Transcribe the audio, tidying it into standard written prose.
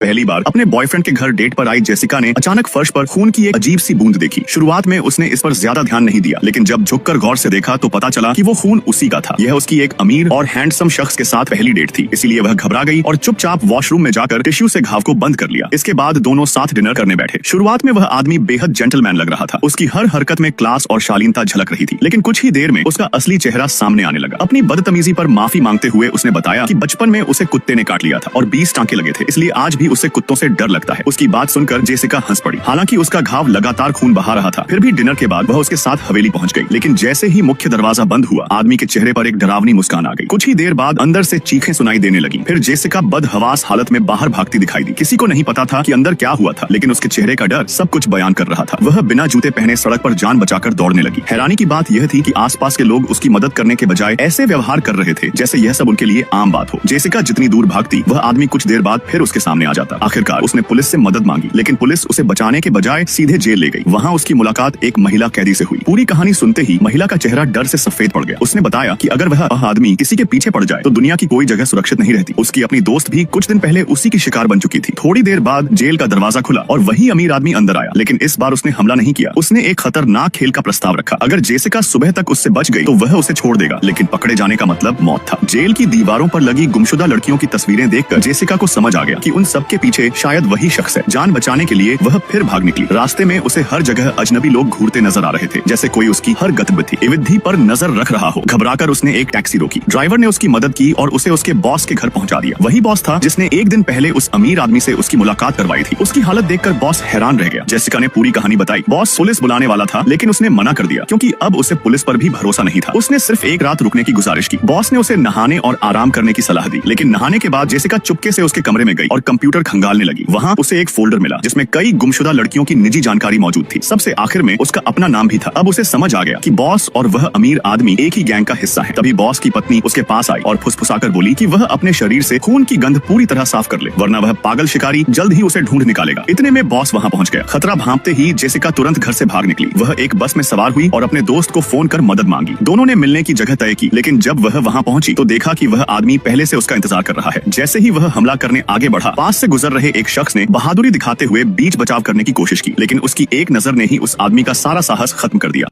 पहली बार अपने बॉयफ्रेंड के घर डेट पर आई जेसिका ने अचानक फर्श पर खून की एक अजीब सी बूंद देखी। शुरुआत में उसने इस पर ज्यादा ध्यान नहीं दिया, लेकिन जब झुककर गौर से देखा तो पता चला कि वो खून उसी का था। यह उसकी एक अमीर और हैंडसम शख्स के साथ पहली डेट थी, इसीलिए वह घबरा गई और चुपचाप वॉशरूम में जाकर टिश्यू से घाव को बंद कर लिया। इसके बाद दोनों साथ डिनर करने बैठे। शुरुआत में वह आदमी बेहद जेंटलमैन लग रहा था। उसकी हर हरकत में क्लास और शालीनता झलक रही थी, लेकिन कुछ ही देर में उसका असली चेहरा सामने आने लगा। अपनी बदतमीजी पर माफी मांगते हुए उसने बताया कि बचपन में उसे कुत्ते ने काट लिया था और 20 टांके लगे थे, इसलिए आज भी उसे कुत्तों से डर लगता है। उसकी बात सुनकर जेसिका हंस पड़ी। हालांकि उसका घाव लगातार खून बहा रहा था, फिर भी डिनर के बाद वह उसके साथ हवेली पहुंच गई। लेकिन जैसे ही मुख्य दरवाजा बंद हुआ, आदमी के चेहरे पर एक डरावनी मुस्कान आ गई। कुछ ही देर बाद अंदर से चीखें सुनाई देने लगी। फिर जेसिका बदहवास हालत में बाहर भागती दिखाई दी। किसी को नहीं पता था कि अंदर क्या हुआ था, लेकिन उसके चेहरे का डर सब कुछ बयान कर रहा था। वह बिना जूते पहने सड़क पर जान बचाकर दौड़ने लगी। हैरानी की बात यह थी कि आसपास के लोग उसकी मदद करने के बजाय ऐसे व्यवहार कर रहे थे जैसे यह सब उनके लिए आम बात हो। जेसिका जितनी दूर भागती, वह आदमी कुछ देर बाद फिर उसके सामने आ जाता। आखिरकार उसने पुलिस से मदद मांगी, लेकिन पुलिस उसे बचाने के बजाय सीधे जेल ले गई। वहाँ उसकी मुलाकात एक महिला कैदी से हुई। पूरी कहानी सुनते ही महिला का चेहरा डर से सफेद पड़ गया। उसने बताया कि अगर वह आदमी किसी के पीछे पड़ जाए तो दुनिया की कोई जगह सुरक्षित नहीं रहती। उसकी अपनी दोस्त भी कुछ दिन पहले उसी की शिकार बन चुकी थी। थोड़ी देर बाद जेल का दरवाजा खुला और वही अमीर आदमी अंदर आया, लेकिन इस बार उसने हमला नहीं किया। उसने एक खतरनाक खेल का प्रस्ताव रखा। अगर जेसिका सुबह तक उससे बच गई तो वह उसे छोड़ देगा, लेकिन पकड़े जाने का मतलब मौत था। जेल की दीवारों पर लगी गुमशुदा लड़कियों की तस्वीरें देखकर जेसिका को समझ आ गया कि उन सब के पीछे शायद वही शख्स है। जान बचाने के लिए वह फिर भाग निकली। रास्ते में उसे हर जगह अजनबी लोग घूरते नजर आ रहे थे, जैसे कोई उसकी हर गतिविधि पर नजर रख रहा हो। घबराकर उसने एक टैक्सी रोकी। ड्राइवर ने उसकी मदद की और उसे उसके बॉस के घर पहुंचा दिया। वही बॉस था जिसने एक दिन पहले उस अमीर आदमी से उसकी मुलाकात करवाई थी। उसकी हालत देखकर बॉस हैरान रह गया। जेसिका ने पूरी कहानी बताई। बॉस पुलिस बुलाने वाला था, लेकिन उसने मना कर दिया क्योंकि अब उसे पुलिस पर भी भरोसा नहीं था। उसने सिर्फ एक रात रुकने की गुजारिश की। बॉस ने उसे नहाने और आराम करने की सलाह दी, लेकिन नहाने के बाद जेसिका चुपके से उसके कमरे में गई और कंप्यूटर खंगालने लगी। वहाँ उसे एक फोल्डर मिला जिसमें कई गुमशुदा लड़कियों की निजी जानकारी मौजूद थी। सबसे आखिर में उसका अपना नाम भी था। अब उसे समझ आ गया कि बॉस और वह अमीर आदमी एक ही गैंग का हिस्सा है। तभी बॉस की पत्नी उसके पास आई और फुसफुसाकर बोली कि वह अपने शरीर से खून की गंध पूरी तरह साफ कर ले, वरना वह पागल शिकारी जल्द ही उसे ढूंढ निकालेगा। इतने में बॉस वहाँ पहुँच गया। खतरा भांपते ही जेसिका तुरंत घर से भाग निकली। वह एक बस में सवार हुई और अपने दोस्त को फोन कर मदद मांगी। दोनों ने मिलने की जगह तय की, लेकिन जब वह वहाँ पहुंची तो देखा कि वह आदमी पहले से उसका इंतजार कर रहा है। जैसे ही वह हमला करने आगे बढ़ा, पास से गुजर रहे एक शख्स ने बहादुरी दिखाते हुए बीच बचाव करने की कोशिश की, लेकिन उसकी एक नजर ने ही उस आदमी का सारा साहस खत्म कर दिया।